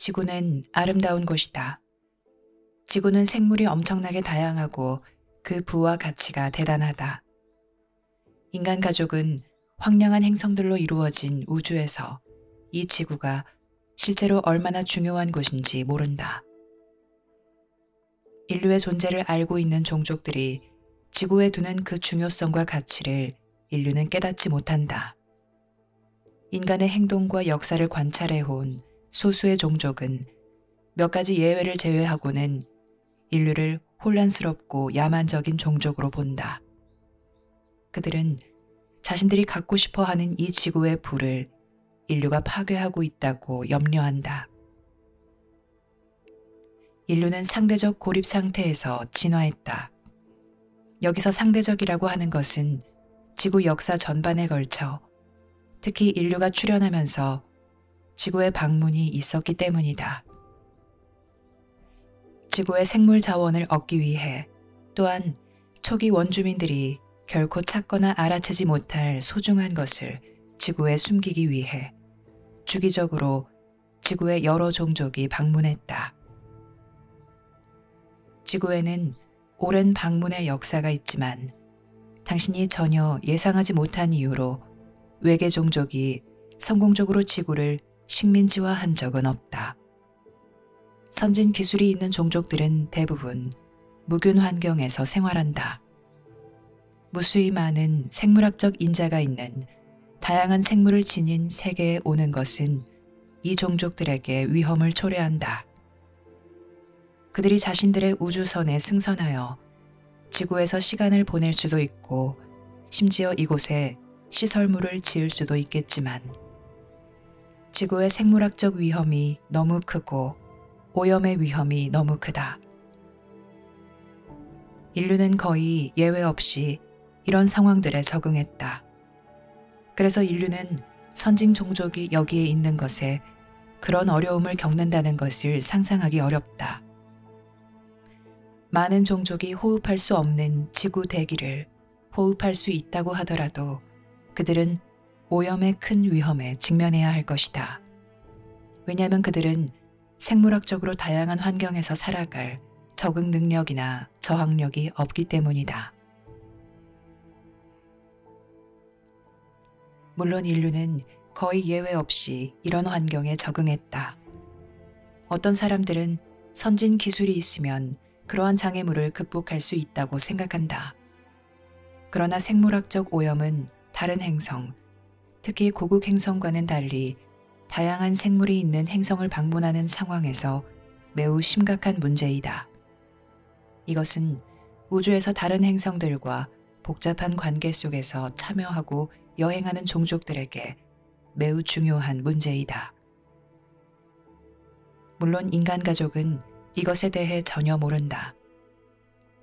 지구는 아름다운 곳이다. 지구는 생물이 엄청나게 다양하고 그 부와 가치가 대단하다. 인간 가족은 황량한 행성들로 이루어진 우주에서 이 지구가 실제로 얼마나 중요한 곳인지 모른다. 인류의 존재를 알고 있는 종족들이 지구에 두는 그 중요성과 가치를 인류는 깨닫지 못한다. 인간의 행동과 역사를 관찰해온 소수의 종족은 몇 가지 예외를 제외하고는 인류를 혼란스럽고 야만적인 종족으로 본다. 그들은 자신들이 갖고 싶어 하는 이 지구의 부를 인류가 파괴하고 있다고 염려한다. 인류는 상대적 고립 상태에서 진화했다. 여기서 상대적이라고 하는 것은 지구 역사 전반에 걸쳐 특히 인류가 출현하면서 지구의 방문이 있었기 때문이다. 지구의 생물 자원을 얻기 위해 또한 초기 원주민들이 결코 찾거나 알아채지 못할 소중한 것을 지구에 숨기기 위해 주기적으로 지구의 여러 종족이 방문했다. 지구에는 오랜 방문의 역사가 있지만 당신이 전혀 예상하지 못한 이유로 외계 종족이 성공적으로 지구를 식민지화한 적은 없다. 선진 기술이 있는 종족들은 대부분 무균 환경에서 생활한다. 무수히 많은 생물학적 인자가 있는 다양한 생물을 지닌 세계에 오는 것은 이 종족들에게 위험을 초래한다. 그들이 자신들의 우주선에 승선하여 지구에서 시간을 보낼 수도 있고 심지어 이곳에 시설물을 지을 수도 있겠지만 지구의 생물학적 위험이 너무 크고 오염의 위험이 너무 크다. 인류는 거의 예외 없이 이런 상황들에 적응했다. 그래서 인류는 선진 종족이 여기에 있는 것에 그런 어려움을 겪는다는 것을 상상하기 어렵다. 많은 종족이 호흡할 수 없는 지구 대기를 호흡할 수 있다고 하더라도 그들은 오염의 큰 위험에 직면해야 할 것이다. 왜냐하면 그들은 생물학적으로 다양한 환경에서 살아갈 적응 능력이나 저항력이 없기 때문이다. 물론 인류는 거의 예외 없이 이런 환경에 적응했다. 어떤 사람들은 선진 기술이 있으면 그러한 장애물을 극복할 수 있다고 생각한다. 그러나 생물학적 오염은 다른 행성, 특히 고국 행성과는 달리 다양한 생물이 있는 행성을 방문하는 상황에서 매우 심각한 문제이다. 이것은 우주에서 다른 행성들과 복잡한 관계 속에서 참여하고 여행하는 종족들에게 매우 중요한 문제이다. 물론 인간 가족은 이것에 대해 전혀 모른다.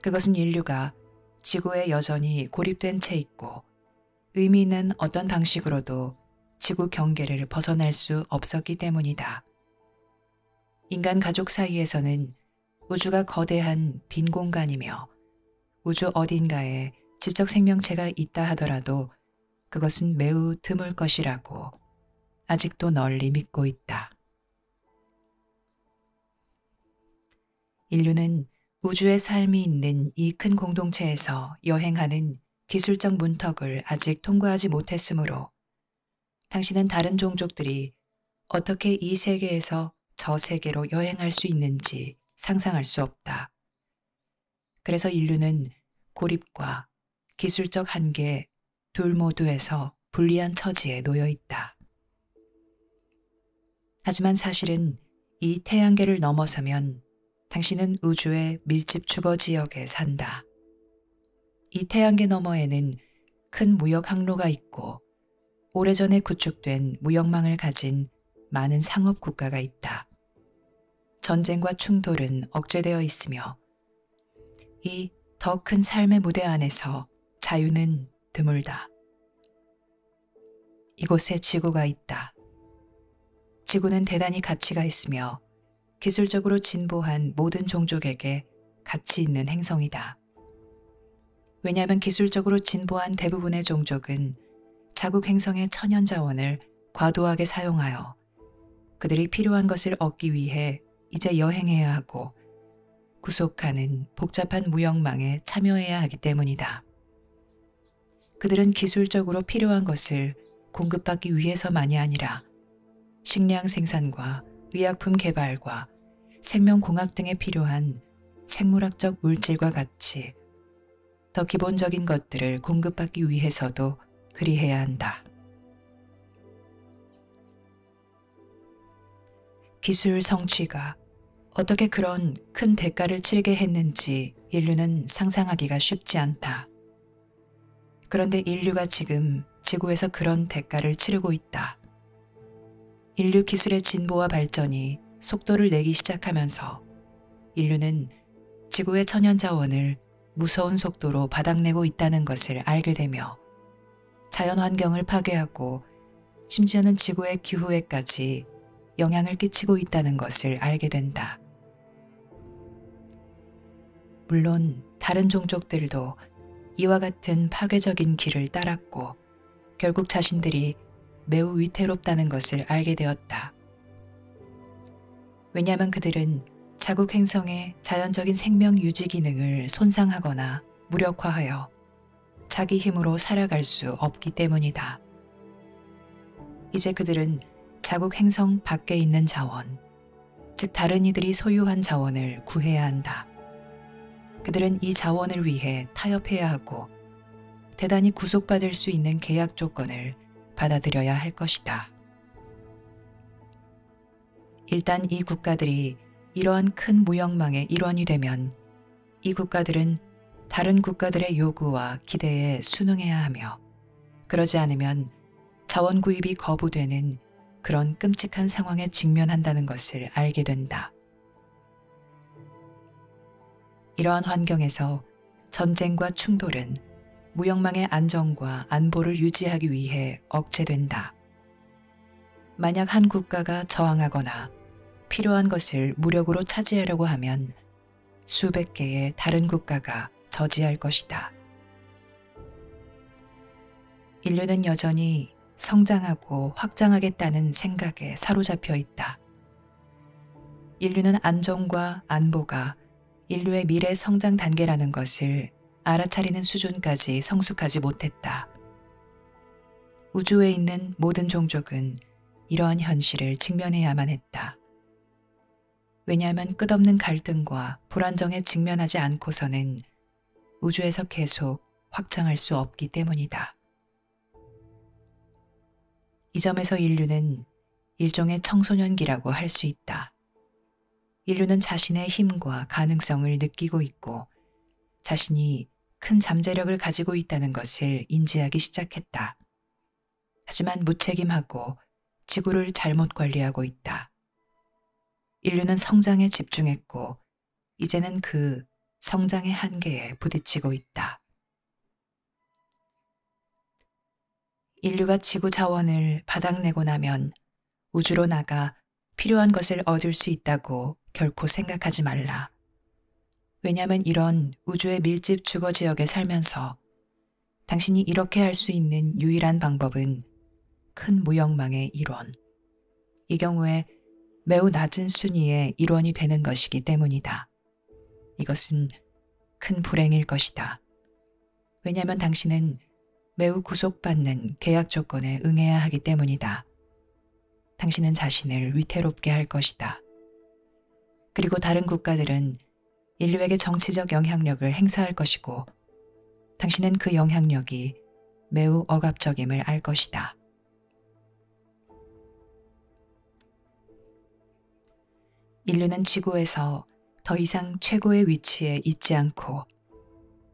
그것은 인류가 지구에 여전히 고립된 채 있고 의미 있는 어떤 방식으로도 지구 경계를 벗어날 수 없었기 때문이다. 인간 가족 사이에서는 우주가 거대한 빈 공간이며 우주 어딘가에 지적 생명체가 있다 하더라도 그것은 매우 드물 것이라고 아직도 널리 믿고 있다. 인류는 우주의 삶이 있는 이 큰 공동체에서 여행하는 기술적 문턱을 아직 통과하지 못했으므로 당신은 다른 종족들이 어떻게 이 세계에서 저 세계로 여행할 수 있는지 상상할 수 없다. 그래서 인류는 고립과 기술적 한계 둘 모두에서 불리한 처지에 놓여 있다. 하지만 사실은 이 태양계를 넘어서면 당신은 우주의 밀집 주거 지역에 산다. 이 태양계 너머에는 큰 무역 항로가 있고 오래전에 구축된 무역망을 가진 많은 상업 국가가 있다. 전쟁과 충돌은 억제되어 있으며 이 더 큰 삶의 무대 안에서 자유는 드물다. 이곳에 지구가 있다. 지구는 대단히 가치가 있으며 기술적으로 진보한 모든 종족에게 가치 있는 행성이다. 왜냐하면 기술적으로 진보한 대부분의 종족은 자국 행성의 천연 자원을 과도하게 사용하여 그들이 필요한 것을 얻기 위해 이제 여행해야 하고 구속하는 복잡한 무역망에 참여해야 하기 때문이다. 그들은 기술적으로 필요한 것을 공급받기 위해서만이 아니라 식량 생산과 의약품 개발과 생명공학 등에 필요한 생물학적 물질과 같이 더 기본적인 것들을 공급받기 위해서도 그리해야 한다. 기술 성취가 어떻게 그런 큰 대가를 치르게 했는지 인류는 상상하기가 쉽지 않다. 그런데 인류가 지금 지구에서 그런 대가를 치르고 있다. 인류 기술의 진보와 발전이 속도를 내기 시작하면서 인류는 지구의 천연자원을 무서운 속도로 바닥내고 있다는 것을 알게 되며 자연환경을 파괴하고 심지어는 지구의 기후에까지 영향을 끼치고 있다는 것을 알게 된다. 물론 다른 종족들도 이와 같은 파괴적인 길을 따랐고 결국 자신들이 매우 위태롭다는 것을 알게 되었다. 왜냐하면 그들은 자국 행성의 자연적인 생명 유지 기능을 손상하거나 무력화하여 자기 힘으로 살아갈 수 없기 때문이다. 이제 그들은 자국 행성 밖에 있는 자원, 즉 다른 이들이 소유한 자원을 구해야 한다. 그들은 이 자원을 위해 타협해야 하고 대단히 구속받을 수 있는 계약 조건을 받아들여야 할 것이다. 일단 이 국가들이 이러한 큰 무역망의 일원이 되면 이 국가들은 다른 국가들의 요구와 기대에 순응해야 하며 그러지 않으면 자원 구입이 거부되는 그런 끔찍한 상황에 직면한다는 것을 알게 된다. 이러한 환경에서 전쟁과 충돌은 무역망의 안정과 안보를 유지하기 위해 억제된다. 만약 한 국가가 저항하거나 필요한 것을 무력으로 차지하려고 하면 수백 개의 다른 국가가 저지할 것이다. 인류는 여전히 성장하고 확장하겠다는 생각에 사로잡혀 있다. 인류는 안정과 안보가 인류의 미래 성장 단계라는 것을 알아차리는 수준까지 성숙하지 못했다. 우주에 있는 모든 종족은 이러한 현실을 직면해야만 했다. 왜냐하면 끝없는 갈등과 불안정에 직면하지 않고서는 우주에서 계속 확장할 수 없기 때문이다. 이 점에서 인류는 일종의 청소년기라고 할 수 있다. 인류는 자신의 힘과 가능성을 느끼고 있고 자신이 큰 잠재력을 가지고 있다는 것을 인지하기 시작했다. 하지만 무책임하고 지구를 잘못 관리하고 있다. 인류는 성장에 집중했고 이제는 그 성장의 한계에 부딪히고 있다. 인류가 지구 자원을 바닥내고 나면 우주로 나가 필요한 것을 얻을 수 있다고 결코 생각하지 말라. 왜냐하면 이런 우주의 밀집 주거 지역에 살면서 당신이 이렇게 할 수 있는 유일한 방법은 큰 무역망의 일원, 이 경우에 매우 낮은 순위의 일원이 되는 것이기 때문이다. 이것은 큰 불행일 것이다. 왜냐하면 당신은 매우 구속받는 계약 조건에 응해야 하기 때문이다. 당신은 자신을 위태롭게 할 것이다. 그리고 다른 국가들은 인류에게 정치적 영향력을 행사할 것이고 당신은 그 영향력이 매우 억압적임을 알 것이다. 인류는 지구에서 더 이상 최고의 위치에 있지 않고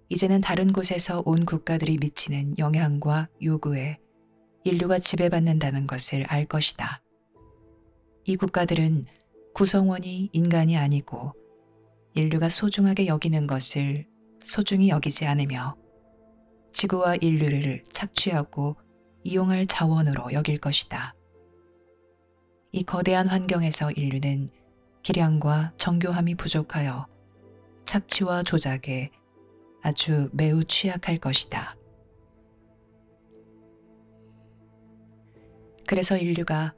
이제는 다른 곳에서 온 국가들이 미치는 영향과 요구에 인류가 지배받는다는 것을 알 것이다. 이 국가들은 구성원이 인간이 아니고 인류가 소중하게 여기는 것을 소중히 여기지 않으며 지구와 인류를 착취하고 이용할 자원으로 여길 것이다. 이 거대한 환경에서 인류는 기량과 정교함이 부족하여 착취와 조작에 아주 매우 취약할 것이다. 그래서 인류가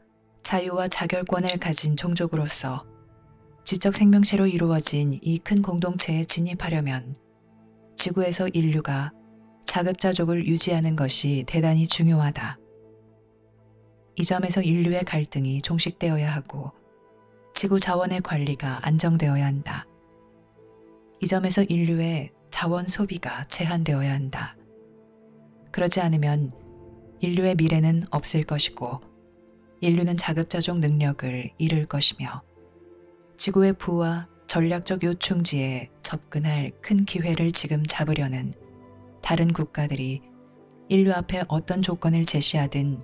자유와 자결권을 가진 종족으로서 지적 생명체로 이루어진 이 큰 공동체에 진입하려면 지구에서 인류가 자급자족을 유지하는 것이 대단히 중요하다. 이 점에서 인류의 갈등이 종식되어야 하고 지구 자원의 관리가 안정되어야 한다. 이 점에서 인류의 자원 소비가 제한되어야 한다. 그러지 않으면 인류의 미래는 없을 것이고 인류는 자급자족 능력을 잃을 것이며 지구의 부와 전략적 요충지에 접근할 큰 기회를 지금 잡으려는 다른 국가들이 인류 앞에 어떤 조건을 제시하든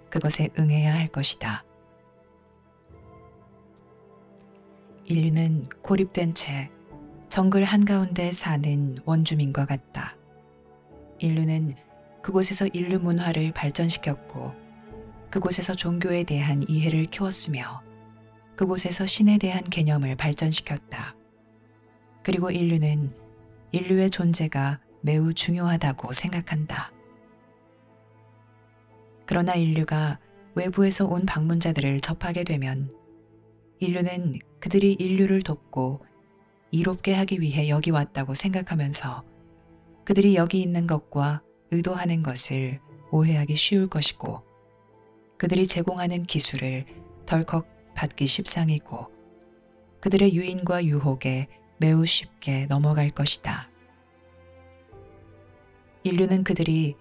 그것에 응해야 할 것이다. 인류는 고립된 채 정글 한가운데 사는 원주민과 같다. 인류는 그곳에서 인류 문화를 발전시켰고 그곳에서 종교에 대한 이해를 키웠으며 그곳에서 신에 대한 개념을 발전시켰다. 그리고 인류는 인류의 존재가 매우 중요하다고 생각한다. 그러나 인류가 외부에서 온 방문자들을 접하게 되면 인류는 그들이 인류를 돕고 이롭게 하기 위해 여기 왔다고 생각하면서 그들이 여기 있는 것과 의도하는 것을 오해하기 쉬울 것이고 그들이 제공하는 기술을 덜컥 받기 십상이고 그들의 유인과 유혹에 매우 쉽게 넘어갈 것이다. 인류는 그들이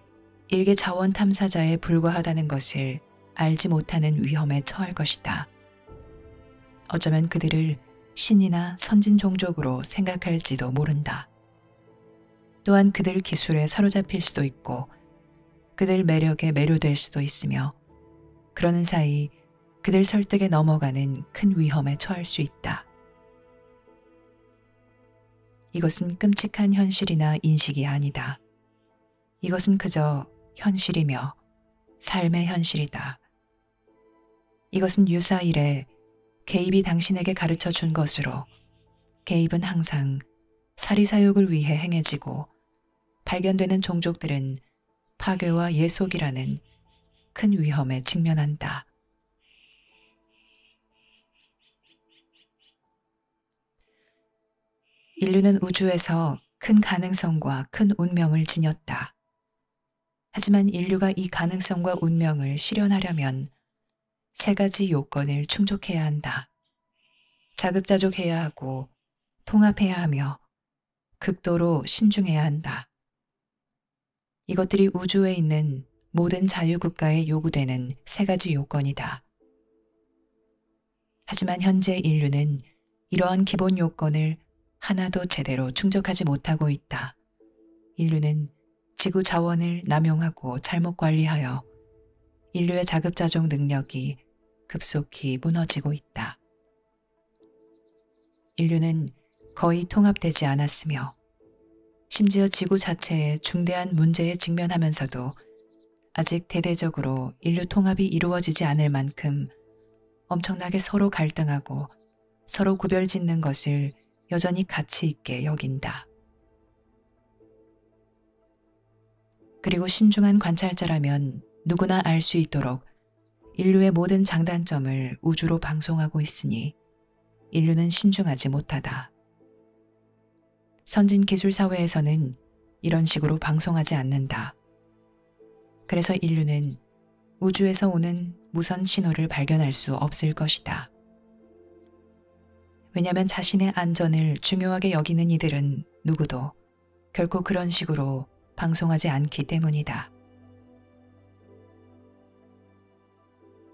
일개 자원 탐사자에 불과하다는 것을 알지 못하는 위험에 처할 것이다. 어쩌면 그들을 신이나 선진 종족으로 생각할지도 모른다. 또한 그들 기술에 사로잡힐 수도 있고 그들 매력에 매료될 수도 있으며 그러는 사이 그들 설득에 넘어가는 큰 위험에 처할 수 있다. 이것은 끔찍한 현실이나 인식이 아니다. 이것은 그저 현실이며 삶의 현실이다. 이것은 유사 이래 개입이 당신에게 가르쳐 준 것으로 개입은 항상 사리사욕을 위해 행해지고 발견되는 종족들은 파괴와 예속이라는 큰 위험에 직면한다. 인류는 우주에서 큰 가능성과 큰 운명을 지녔다. 하지만 인류가 이 가능성과 운명을 실현하려면 세 가지 요건을 충족해야 한다. 자급자족해야 하고 통합해야 하며 극도로 신중해야 한다. 이것들이 우주에 있는 모든 자유국가에 요구되는 세 가지 요건이다. 하지만 현재 인류는 이러한 기본 요건을 하나도 제대로 충족하지 못하고 있다. 인류는 지구 자원을 남용하고 잘못 관리하여 인류의 자급자족 능력이 급속히 무너지고 있다. 인류는 거의 통합되지 않았으며 심지어 지구 자체에 중대한 문제에 직면하면서도 아직 대대적으로 인류 통합이 이루어지지 않을 만큼 엄청나게 서로 갈등하고 서로 구별짓는 것을 여전히 가치 있게 여긴다. 그리고 신중한 관찰자라면 누구나 알 수 있도록 인류의 모든 장단점을 우주로 방송하고 있으니 인류는 신중하지 못하다. 선진 기술 사회에서는 이런 식으로 방송하지 않는다. 그래서 인류는 우주에서 오는 무선 신호를 발견할 수 없을 것이다. 왜냐하면 자신의 안전을 중요하게 여기는 이들은 누구도 결코 그런 식으로 방송하지 않기 때문이다.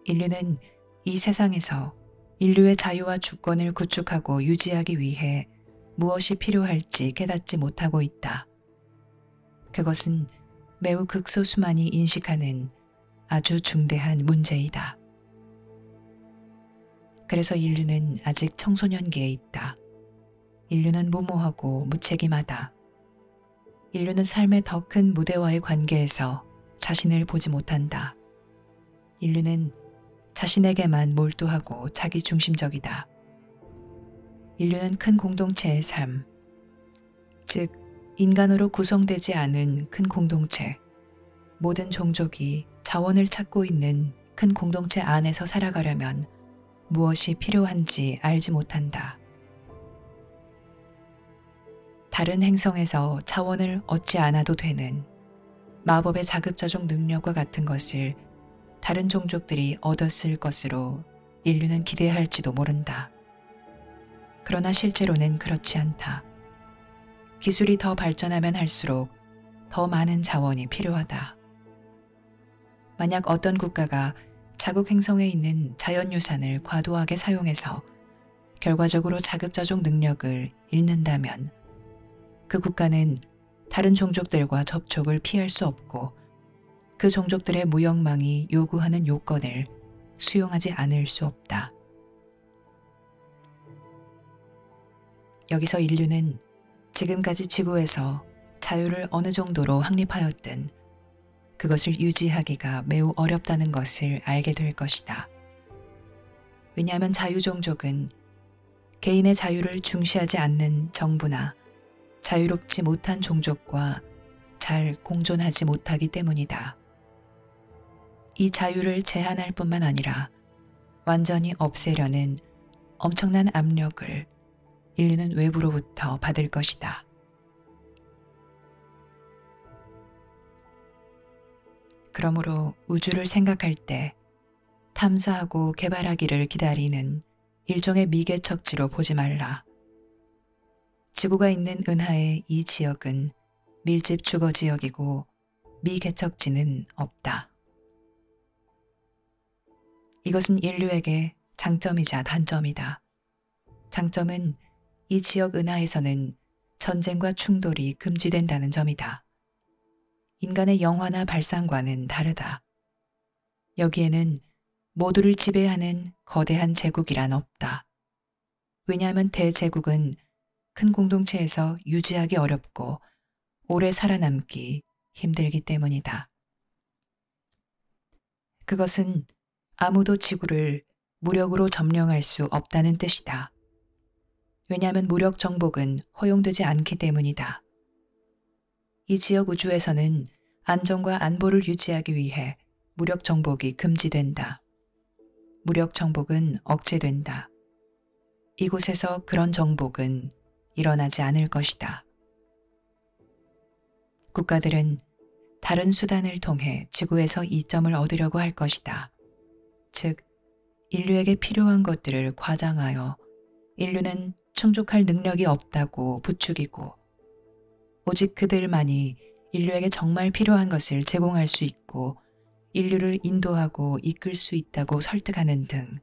인류는 이 세상에서 인류의 자유와 주권을 구축하고 유지하기 위해 무엇이 필요할지 깨닫지 못하고 있다. 그것은 매우 극소수만이 인식하는 아주 중대한 문제이다. 그래서 인류는 아직 청소년기에 있다. 인류는 무모하고 무책임하다. 인류는 삶의 더 큰 무대와의 관계에서 자신을 보지 못한다. 인류는 자신에게만 몰두하고 자기중심적이다. 인류는 큰 공동체의 삶, 즉 인간으로 구성되지 않은 큰 공동체, 모든 종족이 자원을 찾고 있는 큰 공동체 안에서 살아가려면 무엇이 필요한지 알지 못한다. 다른 행성에서 자원을 얻지 않아도 되는 마법의 자급자족 능력과 같은 것을 다른 종족들이 얻었을 것으로 인류는 기대할지도 모른다. 그러나 실제로는 그렇지 않다. 기술이 더 발전하면 할수록 더 많은 자원이 필요하다. 만약 어떤 국가가 자국 행성에 있는 자연유산을 과도하게 사용해서 결과적으로 자급자족 능력을 잃는다면 그 국가는 다른 종족들과 접촉을 피할 수 없고 그 종족들의 무역망이 요구하는 요건을 수용하지 않을 수 없다. 여기서 인류는 지금까지 지구에서 자유를 어느 정도로 확립하였든 그것을 유지하기가 매우 어렵다는 것을 알게 될 것이다. 왜냐하면 자유종족은 개인의 자유를 중시하지 않는 정부나 자유롭지 못한 종족과 잘 공존하지 못하기 때문이다. 이 자유를 제한할 뿐만 아니라 완전히 없애려는 엄청난 압력을 인류는 외부로부터 받을 것이다. 그러므로 우주를 생각할 때 탐사하고 개발하기를 기다리는 일종의 미개척지로 보지 말라. 지구가 있는 은하의 이 지역은 밀집 주거 지역이고 미개척지는 없다. 이것은 인류에게 장점이자 단점이다. 장점은 이 지역 은하에서는 전쟁과 충돌이 금지된다는 점이다. 인간의 영화나 발상과는 다르다. 여기에는 모두를 지배하는 거대한 제국이란 없다. 왜냐하면 대제국은 큰 공동체에서 유지하기 어렵고 오래 살아남기 힘들기 때문이다. 그것은 아무도 지구를 무력으로 점령할 수 없다는 뜻이다. 왜냐하면 무력 정복은 허용되지 않기 때문이다. 이 지역 우주에서는 안정과 안보를 유지하기 위해 무력 정복이 금지된다. 무력 정복은 억제된다. 이곳에서 그런 정복은 일어나지 않을 것이다. 국가들은 다른 수단을 통해 지구에서 이점을 얻으려고 할 것이다. 즉, 인류에게 필요한 것들을 과장하여 인류는 충족할 능력이 없다고 부추기고 오직 그들만이 인류에게 정말 필요한 것을 제공할 수 있고 인류를 인도하고 이끌 수 있다고 설득하는 등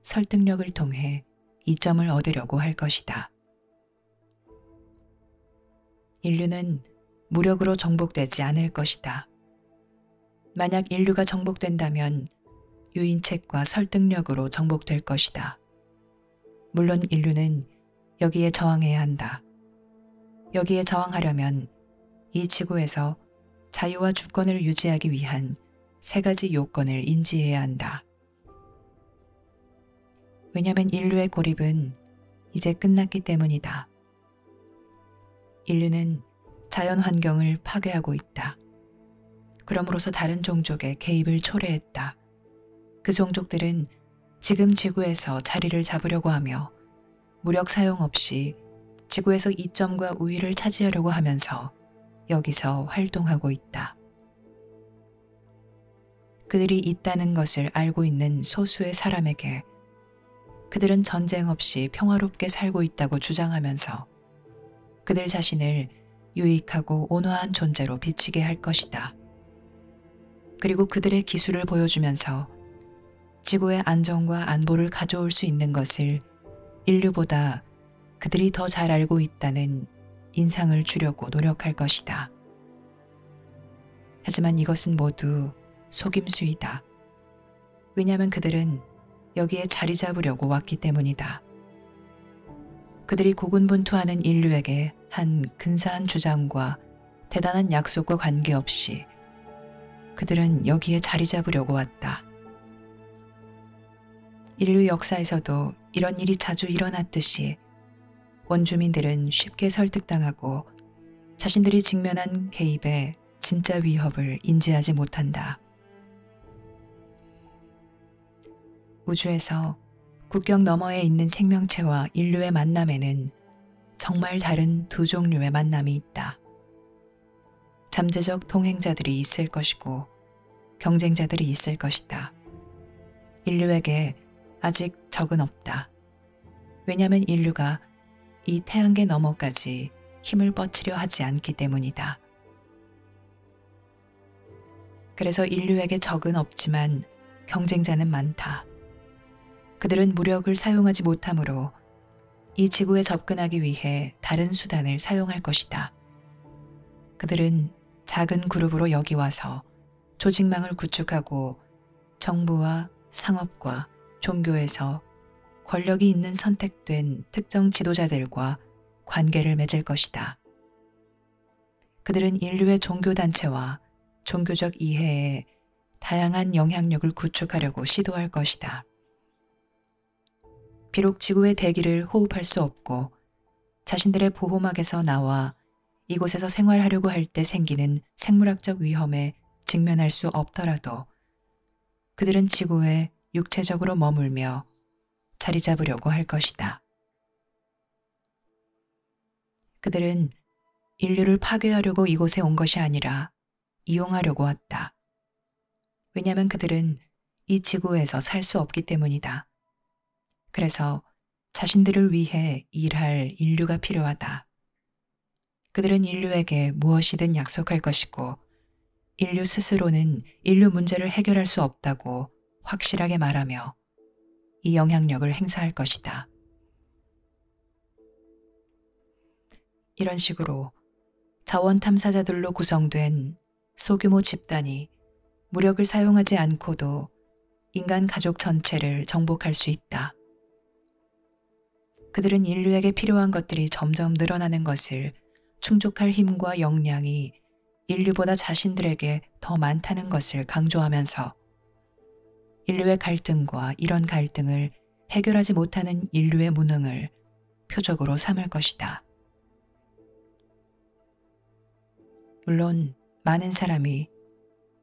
설득력을 통해 이점을 얻으려고 할 것이다. 인류는 무력으로 정복되지 않을 것이다. 만약 인류가 정복된다면 유인책과 설득력으로 정복될 것이다. 물론 인류는 여기에 저항해야 한다. 여기에 저항하려면 이 지구에서 자유와 주권을 유지하기 위한 세 가지 요건을 인지해야 한다. 왜냐하면 인류의 고립은 이제 끝났기 때문이다. 인류는 자연 환경을 파괴하고 있다. 그럼으로써 다른 종족의 개입을 초래했다. 그 종족들은 지금 지구에서 자리를 잡으려고 하며 무력 사용 없이 지구에서 이점과 우위를 차지하려고 하면서 여기서 활동하고 있다. 그들이 있다는 것을 알고 있는 소수의 사람에게 그들은 전쟁 없이 평화롭게 살고 있다고 주장하면서 그들 자신을 유익하고 온화한 존재로 비치게 할 것이다. 그리고 그들의 기술을 보여주면서 지구의 안정과 안보를 가져올 수 있는 것을 인류보다 그들이 더 잘 알고 있다는 인상을 주려고 노력할 것이다. 하지만 이것은 모두 속임수이다. 왜냐하면 그들은 여기에 자리 잡으려고 왔기 때문이다. 그들이 고군분투하는 인류에게 한 근사한 주장과 대단한 약속과 관계없이 그들은 여기에 자리 잡으려고 왔다. 인류 역사에서도 이런 일이 자주 일어났듯이 원주민들은 쉽게 설득당하고 자신들이 직면한 개입의 진짜 위협을 인지하지 못한다. 우주에서 국경 너머에 있는 생명체와 인류의 만남에는 정말 다른 두 종류의 만남이 있다. 잠재적 동행자들이 있을 것이고 경쟁자들이 있을 것이다. 인류에게 아직 적은 없다. 왜냐하면 인류가 이 태양계 너머까지 힘을 뻗치려 하지 않기 때문이다. 그래서 인류에게 적은 없지만 경쟁자는 많다. 그들은 무력을 사용하지 못하므로 이 지구에 접근하기 위해 다른 수단을 사용할 것이다. 그들은 작은 그룹으로 여기 와서 조직망을 구축하고 정부와 상업과 종교에서 권력이 있는 선택된 특정 지도자들과 관계를 맺을 것이다. 그들은 인류의 종교단체와 종교적 이해에 다양한 영향력을 구축하려고 시도할 것이다. 비록 지구의 대기를 호흡할 수 없고 자신들의 보호막에서 나와 이곳에서 생활하려고 할 때 생기는 생물학적 위험에 직면할 수 없더라도 그들은 지구에 육체적으로 머물며 자리 잡으려고 할 것이다. 그들은 인류를 파괴하려고 이곳에 온 것이 아니라 이용하려고 왔다. 왜냐하면 그들은 이 지구에서 살 수 없기 때문이다. 그래서 자신들을 위해 일할 인류가 필요하다. 그들은 인류에게 무엇이든 약속할 것이고 인류 스스로는 인류 문제를 해결할 수 없다고 확실하게 말하며 이 영향력을 행사할 것이다. 이런 식으로 자원 탐사자들로 구성된 소규모 집단이 무력을 사용하지 않고도 인간 가족 전체를 정복할 수 있다. 그들은 인류에게 필요한 것들이 점점 늘어나는 것을 충족할 힘과 역량이 인류보다 자신들에게 더 많다는 것을 강조하면서 인류의 갈등과 이런 갈등을 해결하지 못하는 인류의 무능을 표적으로 삼을 것이다. 물론 많은 사람이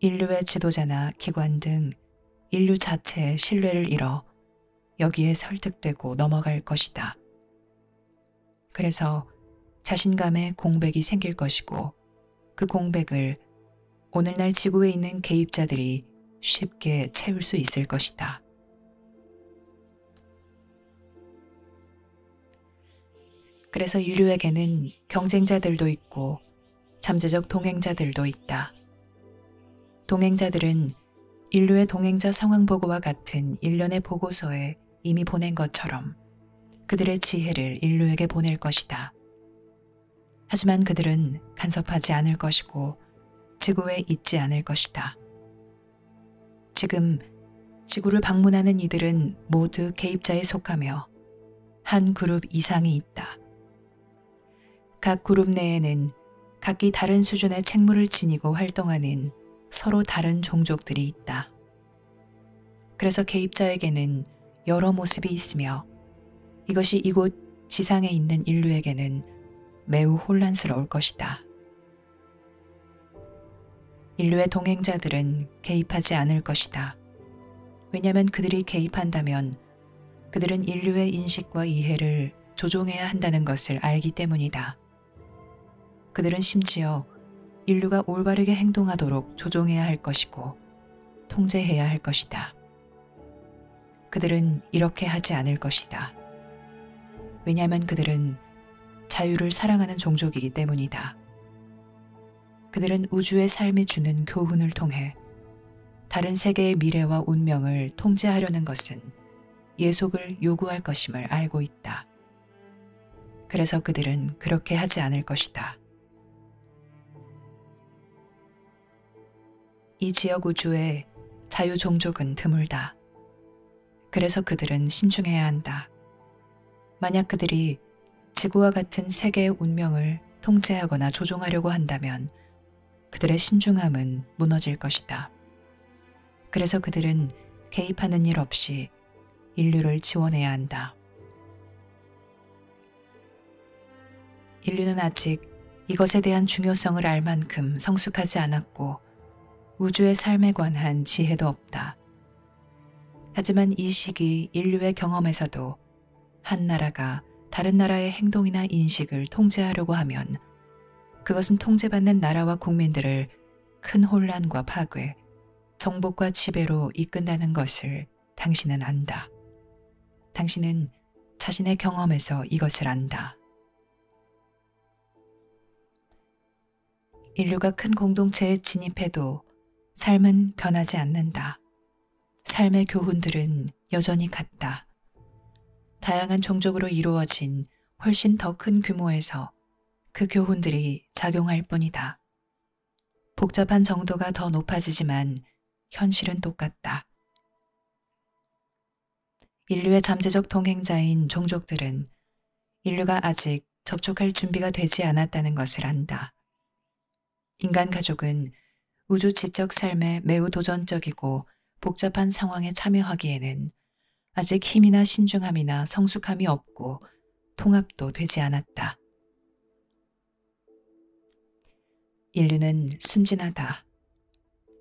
인류의 지도자나 기관 등 인류 자체의 신뢰를 잃어 여기에 설득되고 넘어갈 것이다. 그래서 자신감에 공백이 생길 것이고 그 공백을 오늘날 지구에 있는 개입자들이 쉽게 채울 수 있을 것이다. 그래서 인류에게는 경쟁자들도 있고 잠재적 동행자들도 있다. 동행자들은 인류의 동행자 상황보고와 같은 일련의 보고서에 이미 보낸 것처럼 그들의 지혜를 인류에게 보낼 것이다. 하지만 그들은 간섭하지 않을 것이고 지구에 있지 않을 것이다. 지금 지구를 방문하는 이들은 모두 개입자에 속하며 한 그룹 이상이 있다. 각 그룹 내에는 각기 다른 수준의 책무를 지니고 활동하는 서로 다른 종족들이 있다. 그래서 개입자에게는 여러 모습이 있으며 이것이 이곳 지상에 있는 인류에게는 매우 혼란스러울 것이다. 인류의 동행자들은 개입하지 않을 것이다. 왜냐하면 그들이 개입한다면 그들은 인류의 인식과 이해를 조종해야 한다는 것을 알기 때문이다. 그들은 심지어 인류가 올바르게 행동하도록 조종해야 할 것이고 통제해야 할 것이다. 그들은 이렇게 하지 않을 것이다. 왜냐하면 그들은 자유를 사랑하는 종족이기 때문이다. 그들은 우주의 삶이 주는 교훈을 통해 다른 세계의 미래와 운명을 통제하려는 것은 예속을 요구할 것임을 알고 있다. 그래서 그들은 그렇게 하지 않을 것이다. 이 지역 우주에 자유 종족은 드물다. 그래서 그들은 신중해야 한다. 만약 그들이 지구와 같은 세계의 운명을 통제하거나 조종하려고 한다면 그들의 신중함은 무너질 것이다. 그래서 그들은 개입하는 일 없이 인류를 지원해야 한다. 인류는 아직 이것에 대한 중요성을 알 만큼 성숙하지 않았고 우주의 삶에 관한 지혜도 없다. 하지만 이 시기 인류의 경험에서도 한 나라가 다른 나라의 행동이나 인식을 통제하려고 하면 그것은 통제받는 나라와 국민들을 큰 혼란과 파괴, 정복과 지배로 이끈다는 것을 당신은 안다. 당신은 자신의 경험에서 이것을 안다. 인류가 큰 공동체에 진입해도 삶은 변하지 않는다. 삶의 교훈들은 여전히 같다. 다양한 종족으로 이루어진 훨씬 더 큰 규모에서 그 교훈들이 작용할 뿐이다. 복잡한 정도가 더 높아지지만 현실은 똑같다. 인류의 잠재적 동행자인 종족들은 인류가 아직 접촉할 준비가 되지 않았다는 것을 안다. 인간 가족은 우주 지적 삶에 매우 도전적이고 복잡한 상황에 참여하기에는 아직 힘이나 신중함이나 성숙함이 없고 통합도 되지 않았다. 인류는 순진하다.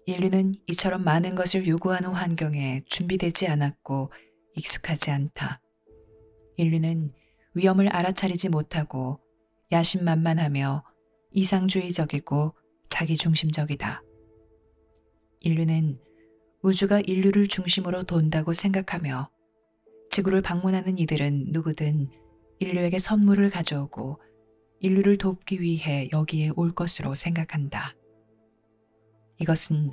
인류는 이처럼 많은 것을 요구하는 환경에 준비되지 않았고 익숙하지 않다. 인류는 위험을 알아차리지 못하고 야심만만하며 이상주의적이고 자기중심적이다. 인류는 우주가 인류를 중심으로 돈다고 생각하며 지구를 방문하는 이들은 누구든 인류에게 선물을 가져오고 인류를 돕기 위해 여기에 올 것으로 생각한다. 이것은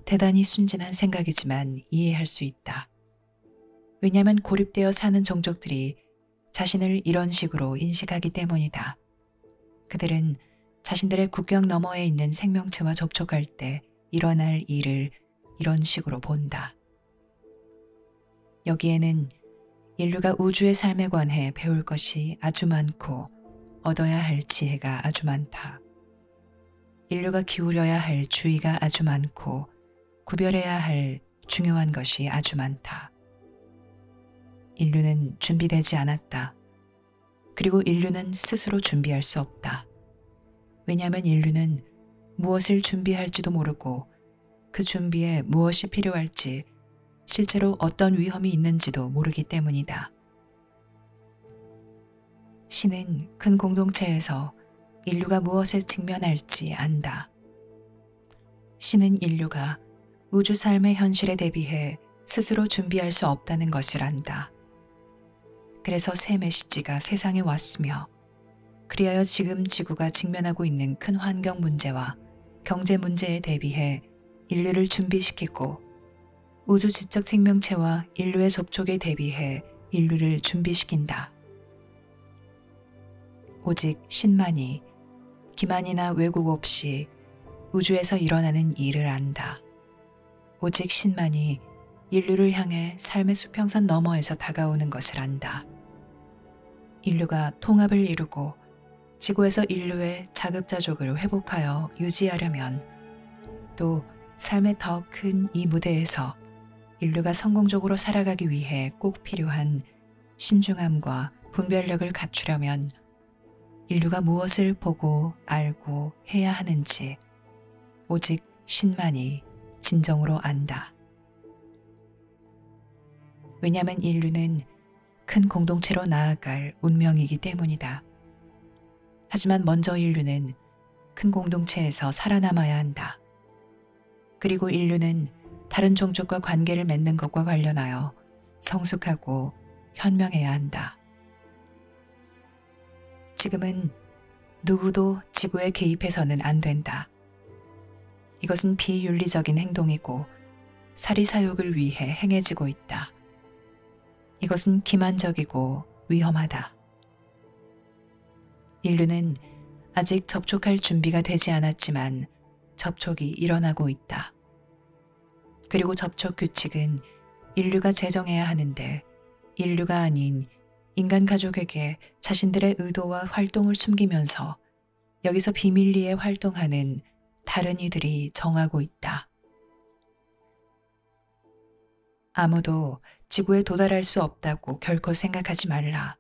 대단히 순진한 생각이지만 이해할 수 있다. 왜냐하면 고립되어 사는 종족들이 자신을 이런 식으로 인식하기 때문이다. 그들은 자신들의 국경 너머에 있는 생명체와 접촉할 때 일어날 일을 이런 식으로 본다. 여기에는 인류가 우주의 삶에 관해 배울 것이 아주 많고 얻어야 할 지혜가 아주 많다. 인류가 기울여야 할 주의가 아주 많고 구별해야 할 중요한 것이 아주 많다. 인류는 준비되지 않았다. 그리고 인류는 스스로 준비할 수 없다. 왜냐하면 인류는 무엇을 준비할지도 모르고 그 준비에 무엇이 필요할지 실제로 어떤 위험이 있는지도 모르기 때문이다. 신은 큰 공동체에서 인류가 무엇에 직면할지 안다. 신은 인류가 우주 삶의 현실에 대비해 스스로 준비할 수 없다는 것을 안다. 그래서 새 메시지가 세상에 왔으며 그리하여 지금 지구가 직면하고 있는 큰 환경 문제와 경제 문제에 대비해 인류를 준비시키고 우주 지적 생명체와 인류의 접촉에 대비해 인류를 준비시킨다. 오직 신만이 기만이나 왜곡 없이 우주에서 일어나는 일을 안다. 오직 신만이 인류를 향해 삶의 수평선 너머에서 다가오는 것을 안다. 인류가 통합을 이루고 지구에서 인류의 자급자족을 회복하여 유지하려면 또 삶의 더 큰 이 무대에서 인류가 성공적으로 살아가기 위해 꼭 필요한 신중함과 분별력을 갖추려면 인류가 무엇을 보고 알고 해야 하는지 오직 신만이 진정으로 안다. 왜냐하면 인류는 큰 공동체로 나아갈 운명이기 때문이다. 하지만 먼저 인류는 큰 공동체에서 살아남아야 한다. 그리고 인류는 다른 종족과 관계를 맺는 것과 관련하여 성숙하고 현명해야 한다. 지금은 누구도 지구에 개입해서는 안 된다. 이것은 비윤리적인 행동이고 사리사욕을 위해 행해지고 있다. 이것은 기만적이고 위험하다. 인류는 아직 접촉할 준비가 되지 않았지만 접촉이 일어나고 있다. 그리고 접촉 규칙은 인류가 제정해야 하는데 인류가 아닌 인간 가족에게 자신들의 의도와 활동을 숨기면서 여기서 비밀리에 활동하는 다른 이들이 정하고 있다. 아무도 지구에 도달할 수 없다고 결코 생각하지 말라.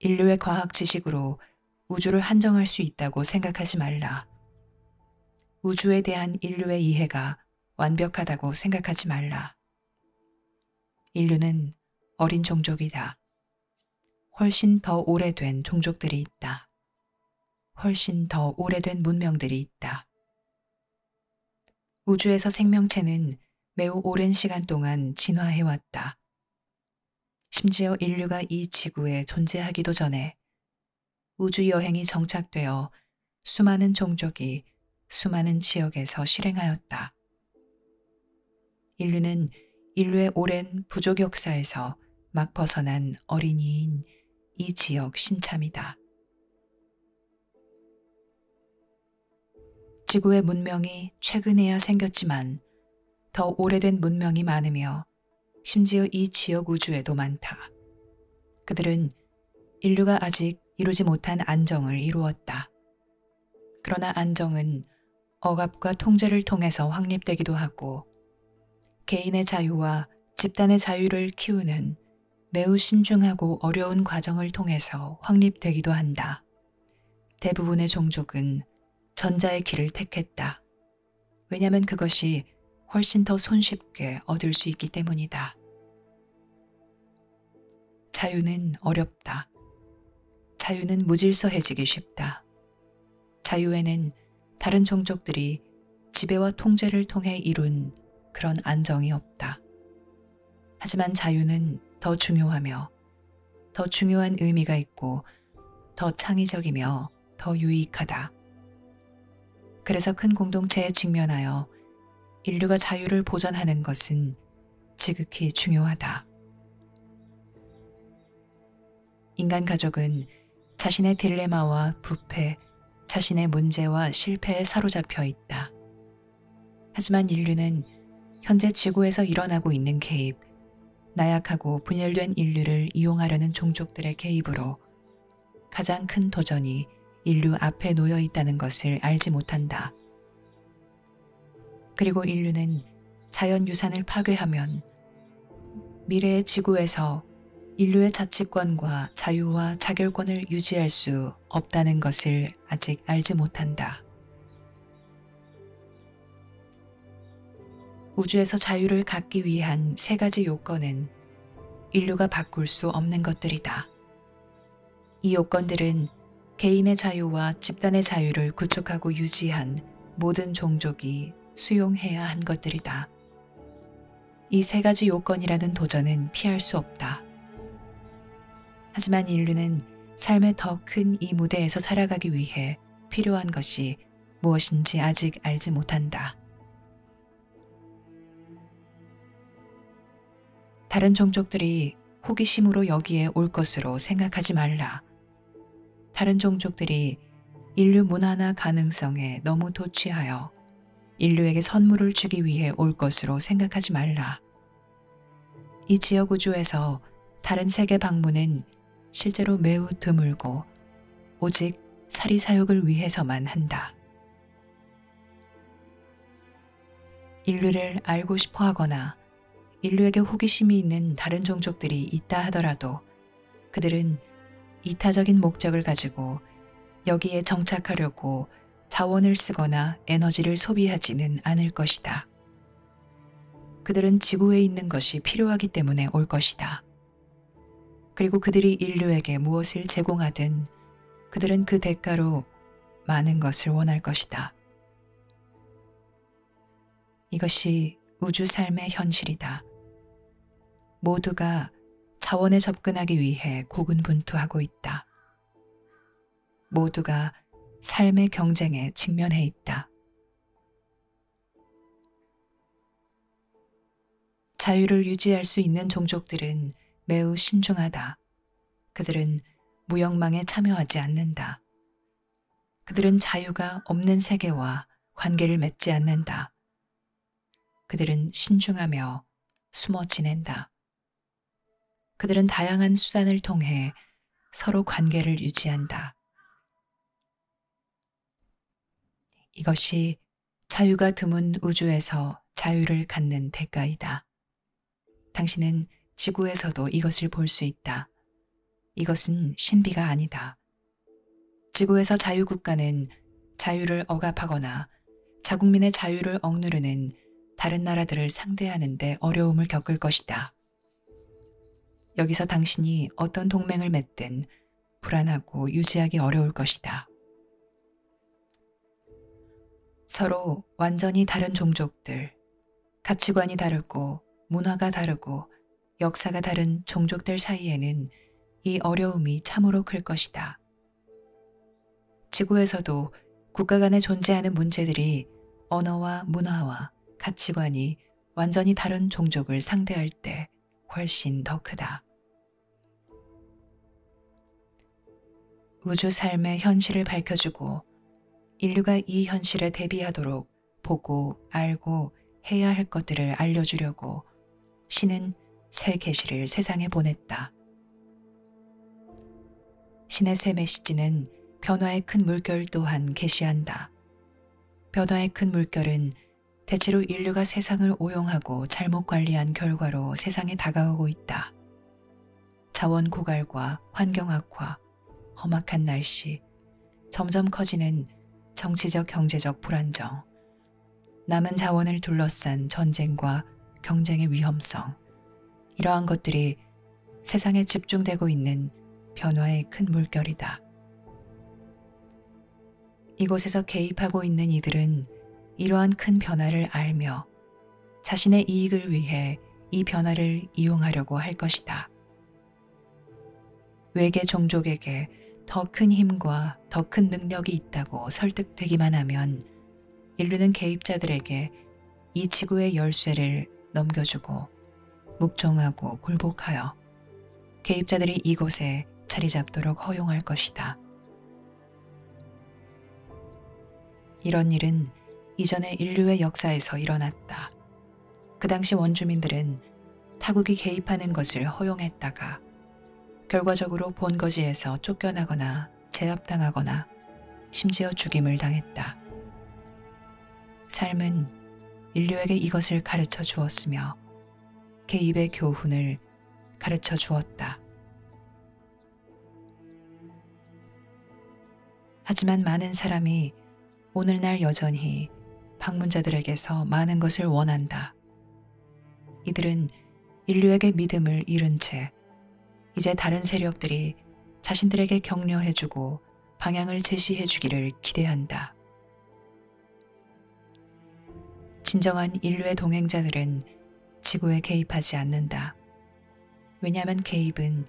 인류의 과학 지식으로 우주를 한정할 수 있다고 생각하지 말라. 우주에 대한 인류의 이해가 완벽하다고 생각하지 말라. 인류는 어린 종족이다. 훨씬 더 오래된 종족들이 있다. 훨씬 더 오래된 문명들이 있다. 우주에서 생명체는 매우 오랜 시간 동안 진화해왔다. 심지어 인류가 이 지구에 존재하기도 전에 우주 여행이 정착되어 수많은 종족이 수많은 지역에서 실행하였다. 인류는 인류의 오랜 부족 역사에서 막 벗어난 어린이인 이 지역 신참이다. 지구의 문명이 최근에야 생겼지만 더 오래된 문명이 많으며 심지어 이 지역 우주에도 많다. 그들은 인류가 아직 이루지 못한 안정을 이루었다. 그러나 안정은 억압과 통제를 통해서 확립되기도 하고 개인의 자유와 집단의 자유를 키우는 매우 신중하고 어려운 과정을 통해서 확립되기도 한다. 대부분의 종족은 전자의 길을 택했다. 왜냐하면 그것이 훨씬 더 손쉽게 얻을 수 있기 때문이다. 자유는 어렵다. 자유는 무질서해지기 쉽다. 자유에는 다른 종족들이 지배와 통제를 통해 이룬 그런 안정이 없다. 하지만 자유는 더 중요하며 더 중요한 의미가 있고 더 창의적이며 더 유익하다. 그래서 큰 공동체에 직면하여 인류가 자유를 보전하는 것은 지극히 중요하다. 인간 가족은 자신의 딜레마와 부패, 자신의 문제와 실패에 사로잡혀 있다. 하지만 인류는 현재 지구에서 일어나고 있는 개입, 나약하고 분열된 인류를 이용하려는 종족들의 개입으로 가장 큰 도전이 인류 앞에 놓여 있다는 것을 알지 못한다. 그리고 인류는 자연유산을 파괴하면 미래의 지구에서 인류의 자치권과 자유와 자결권을 유지할 수 없다는 것을 아직 알지 못한다. 우주에서 자유를 갖기 위한 세 가지 요건은 인류가 바꿀 수 없는 것들이다. 이 요건들은 개인의 자유와 집단의 자유를 구축하고 유지한 모든 종족이 수용해야 한 것들이다. 이 세 가지 요건이라는 도전은 피할 수 없다. 하지만 인류는 삶의 더 큰 이 무대에서 살아가기 위해 필요한 것이 무엇인지 아직 알지 못한다. 다른 종족들이 호기심으로 여기에 올 것으로 생각하지 말라. 다른 종족들이 인류 문화나 가능성에 너무 도취하여 인류에게 선물을 주기 위해 올 것으로 생각하지 말라. 이 지역 우주에서 다른 세계 방문은 실제로 매우 드물고 오직 사리사욕을 위해서만 한다. 인류를 알고 싶어 하거나 인류에게 호기심이 있는 다른 종족들이 있다 하더라도 그들은 이타적인 목적을 가지고 여기에 정착하려고 자원을 쓰거나 에너지를 소비하지는 않을 것이다. 그들은 지구에 있는 것이 필요하기 때문에 올 것이다. 그리고 그들이 인류에게 무엇을 제공하든 그들은 그 대가로 많은 것을 원할 것이다. 이것이 우주 삶의 현실이다. 모두가 자원에 접근하기 위해 고군분투하고 있다. 모두가 삶의 경쟁에 직면해 있다. 자유를 유지할 수 있는 종족들은 매우 신중하다. 그들은 무역망에 참여하지 않는다. 그들은 자유가 없는 세계와 관계를 맺지 않는다. 그들은 신중하며 숨어 지낸다. 그들은 다양한 수단을 통해 서로 관계를 유지한다. 이것이 자유가 드문 우주에서 자유를 갖는 대가이다. 당신은 지구에서도 이것을 볼 수 있다. 이것은 신비가 아니다. 지구에서 자유국가는 자유를 억압하거나 자국민의 자유를 억누르는 다른 나라들을 상대하는 데 어려움을 겪을 것이다. 여기서 당신이 어떤 동맹을 맺든 불안하고 유지하기 어려울 것이다. 서로 완전히 다른 종족들, 가치관이 다르고 문화가 다르고 역사가 다른 종족들 사이에는 이 어려움이 참으로 클 것이다. 지구에서도 국가 간에 존재하는 문제들이 언어와 문화와 가치관이 완전히 다른 종족을 상대할 때 훨씬 더 크다. 우주 삶의 현실을 밝혀주고 인류가 이 현실에 대비하도록 보고 알고 해야 할 것들을 알려주려고 신은 새 계시를 세상에 보냈다. 신의 새 메시지는 변화의 큰 물결 또한 계시한다. 변화의 큰 물결은 대체로 인류가 세상을 오용하고 잘못 관리한 결과로 세상에 다가오고 있다. 자원 고갈과 환경 악화, 험악한 날씨, 점점 커지는 정치적 경제적 불안정, 남은 자원을 둘러싼 전쟁과 경쟁의 위험성, 이러한 것들이 세상에 집중되고 있는 변화의 큰 물결이다. 이곳에서 개입하고 있는 이들은 이러한 큰 변화를 알며 자신의 이익을 위해 이 변화를 이용하려고 할 것이다. 외계 종족에게 더 큰 힘과 더 큰 능력이 있다고 설득되기만 하면 인류는 개입자들에게 이 지구의 열쇠를 넘겨주고 묵종하고 굴복하여 개입자들이 이곳에 자리 잡도록 허용할 것이다. 이런 일은 이전에 인류의 역사에서 일어났다. 그 당시 원주민들은 타국이 개입하는 것을 허용했다가 결과적으로 본거지에서 쫓겨나거나 제압당하거나 심지어 죽임을 당했다. 삶은 인류에게 이것을 가르쳐 주었으며 개입의 교훈을 가르쳐 주었다. 하지만 많은 사람이 오늘날 여전히 방문자들에게서 많은 것을 원한다. 이들은 인류에게 믿음을 잃은 채 이제 다른 세력들이 자신들에게 격려해주고 방향을 제시해주기를 기대한다. 진정한 인류의 동행자들은 지구에 개입하지 않는다. 왜냐하면 개입은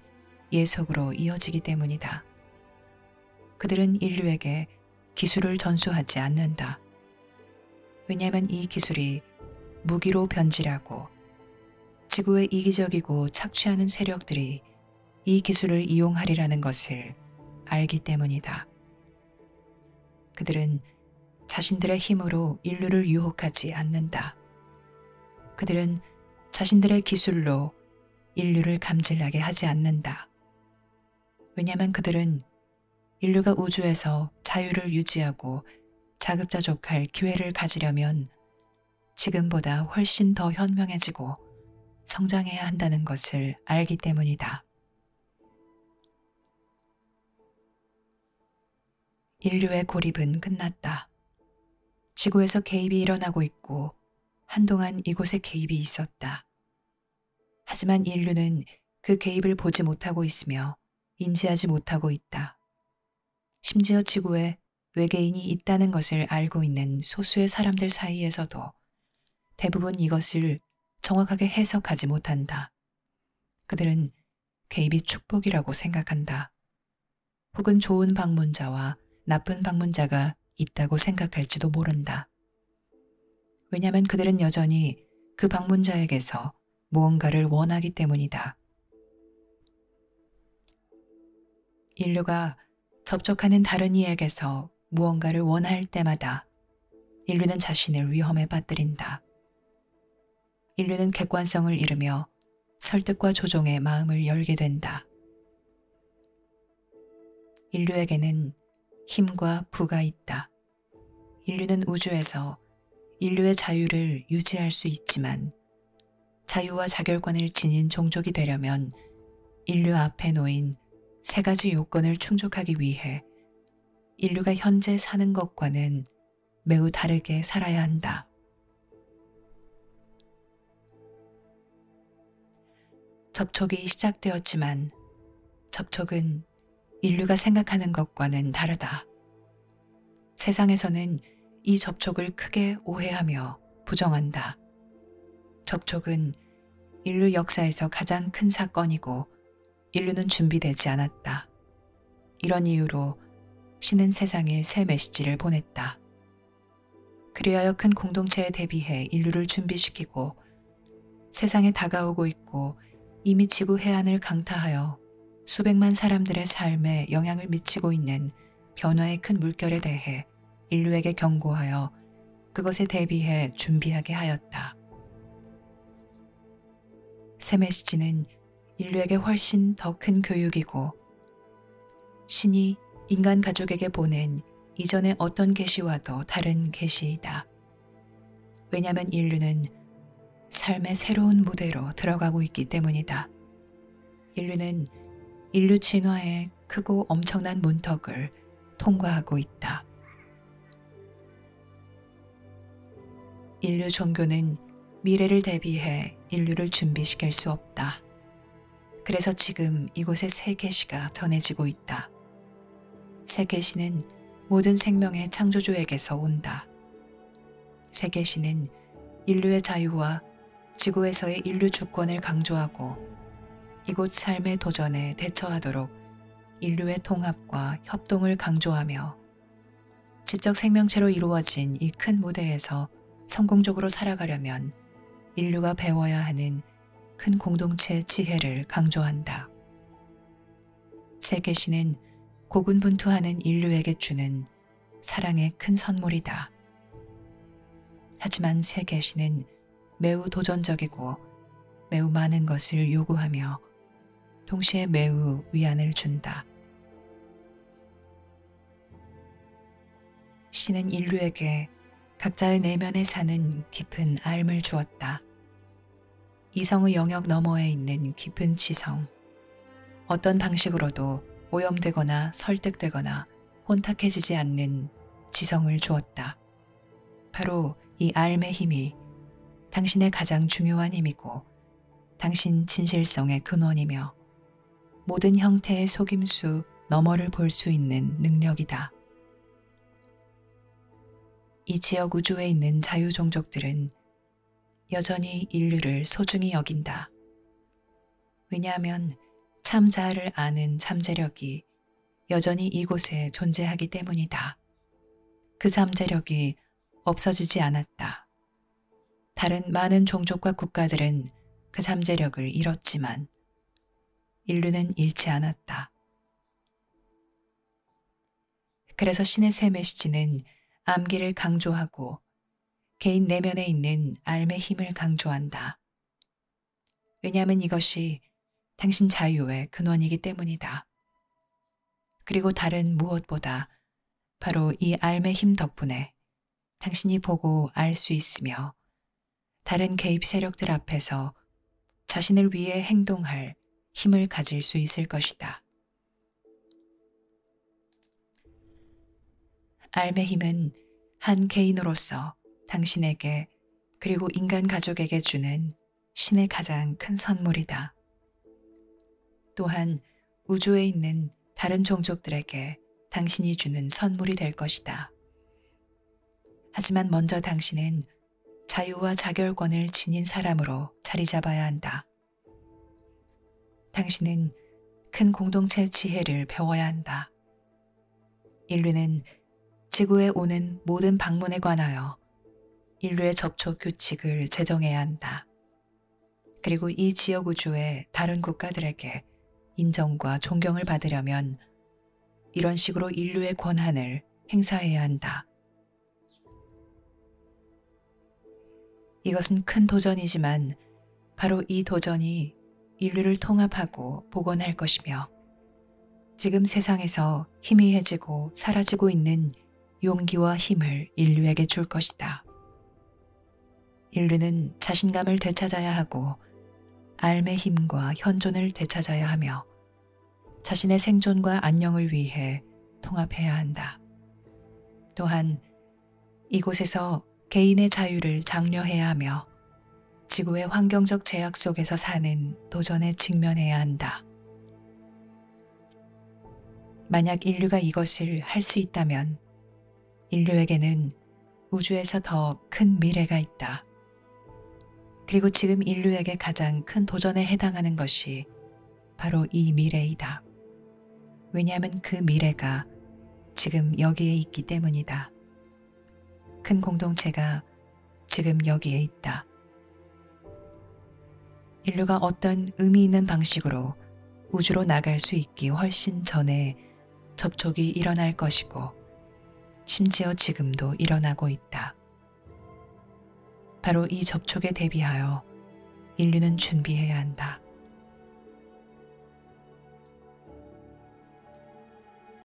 예속으로 이어지기 때문이다. 그들은 인류에게 기술을 전수하지 않는다. 왜냐하면 이 기술이 무기로 변질하고 지구에 이기적이고 착취하는 세력들이 이 기술을 이용하리라는 것을 알기 때문이다. 그들은 자신들의 힘으로 인류를 유혹하지 않는다. 그들은 자신들의 기술로 인류를 감질나게 하지 않는다. 왜냐하면 그들은 인류가 우주에서 자유를 유지하고 자급자족할 기회를 가지려면 지금보다 훨씬 더 현명해지고 성장해야 한다는 것을 알기 때문이다. 인류의 고립은 끝났다. 지구에서 개입이 일어나고 있고 한동안 이곳에 개입이 있었다. 하지만 인류는 그 개입을 보지 못하고 있으며 인지하지 못하고 있다. 심지어 지구에 외계인이 있다는 것을 알고 있는 소수의 사람들 사이에서도 대부분 이것을 정확하게 해석하지 못한다. 그들은 개입이 축복이라고 생각한다. 혹은 좋은 방문자와 나쁜 방문자가 있다고 생각할지도 모른다. 왜냐하면 그들은 여전히 그 방문자에게서 무언가를 원하기 때문이다. 인류가 접촉하는 다른 이에게서 무언가를 원할 때마다 인류는 자신을 위험에 빠뜨린다. 인류는 객관성을 잃으며 설득과 조종의 마음을 열게 된다. 인류에게는 힘과 부가 있다. 인류는 우주에서 인류의 자유를 유지할 수 있지만 자유와 자결권을 지닌 종족이 되려면 인류 앞에 놓인 세 가지 요건을 충족하기 위해 인류가 현재 사는 것과는 매우 다르게 살아야 한다. 접촉이 시작되었지만 접촉은 인류가 생각하는 것과는 다르다. 세상에서는 이 접촉을 크게 오해하며 부정한다. 접촉은 인류 역사에서 가장 큰 사건이고 인류는 준비되지 않았다. 이런 이유로 신은 세상에 새 메시지를 보냈다. 그리하여 큰 공동체에 대비해 인류를 준비시키고 세상에 다가오고 있고 이미 지구 해안을 강타하여 수백만 사람들의 삶에 영향을 미치고 있는 변화의 큰 물결에 대해 인류에게 경고하여 그것에 대비해 준비하게 하였다. 새 메시지는 인류에게 훨씬 더 큰 교육이고 신이 인간 가족에게 보낸 이전의 어떤 계시와도 다른 계시이다. 왜냐하면 인류는 삶의 새로운 무대로 들어가고 있기 때문이다. 인류는 인류 진화의 크고 엄청난 문턱을 통과하고 있다. 인류 종교는 미래를 대비해 인류를 준비시킬 수 없다. 그래서 지금 이곳에 새 계시가 전해지고 있다. 새 계시는 모든 생명의 창조주에게서 온다. 새 계시는 인류의 자유와 지구에서의 인류 주권을 강조하고 이곳 삶의 도전에 대처하도록 인류의 통합과 협동을 강조하며 지적 생명체로 이루어진 이 큰 무대에서 성공적으로 살아가려면 인류가 배워야 하는 큰 공동체 지혜를 강조한다. 새 계시는 고군분투하는 인류에게 주는 사랑의 큰 선물이다. 하지만 새 계시는 매우 도전적이고 매우 많은 것을 요구하며 동시에 매우 위안을 준다. 신은 인류에게 각자의 내면에 사는 깊은 알을 주었다. 이성의 영역 너머에 있는 깊은 지성, 어떤 방식으로도 오염되거나 설득되거나 혼탁해지지 않는 지성을 주었다. 바로 이 알의 힘이 당신의 가장 중요한 힘이고 당신 진실성의 근원이며 모든 형태의 속임수 너머를 볼 수 있는 능력이다. 이 지역 우주에 있는 자유종족들은 여전히 인류를 소중히 여긴다. 왜냐하면 참자아를 아는 잠재력이 여전히 이곳에 존재하기 때문이다. 그 잠재력이 없어지지 않았다. 다른 많은 종족과 국가들은 그 잠재력을 잃었지만 인류는 잃지 않았다. 그래서 신의 새 메시지는 암기를 강조하고 개인 내면에 있는 알의 힘을 강조한다. 왜냐하면 이것이 당신 자유의 근원이기 때문이다. 그리고 다른 무엇보다 바로 이 알의 힘 덕분에 당신이 보고 알 수 있으며 다른 개입 세력들 앞에서 자신을 위해 행동할 힘을 가질 수 있을 것이다. 알의 힘은 한 개인으로서 당신에게 그리고 인간 가족에게 주는 신의 가장 큰 선물이다. 또한 우주에 있는 다른 종족들에게 당신이 주는 선물이 될 것이다. 하지만 먼저 당신은 자유와 자결권을 지닌 사람으로 자리 잡아야 한다. 당신은 큰 공동체 지혜를 배워야 한다. 인류는 지구에 오는 모든 방문에 관하여 인류의 접촉 규칙을 제정해야 한다. 그리고 이 지역 우주의 다른 국가들에게 인정과 존경을 받으려면 이런 식으로 인류의 권한을 행사해야 한다. 이것은 큰 도전이지만 바로 이 도전이 인류를 통합하고 복원할 것이며 지금 세상에서 희미해지고 사라지고 있는 용기와 힘을 인류에게 줄 것이다. 인류는 자신감을 되찾아야 하고 알의 힘과 현존을 되찾아야 하며 자신의 생존과 안녕을 위해 통합해야 한다. 또한 이곳에서 개인의 자유를 장려해야 하며 지구의 환경적 제약 속에서 사는 도전에 직면해야 한다. 만약 인류가 이것을 할 수 있다면 인류에게는 우주에서 더 큰 미래가 있다. 그리고 지금 인류에게 가장 큰 도전에 해당하는 것이 바로 이 미래이다. 왜냐하면 그 미래가 지금 여기에 있기 때문이다. 큰 공동체가 지금 여기에 있다. 인류가 어떤 의미 있는 방식으로 우주로 나갈 수 있기 훨씬 전에 접촉이 일어날 것이고, 심지어 지금도 일어나고 있다. 바로 이 접촉에 대비하여 인류는 준비해야 한다.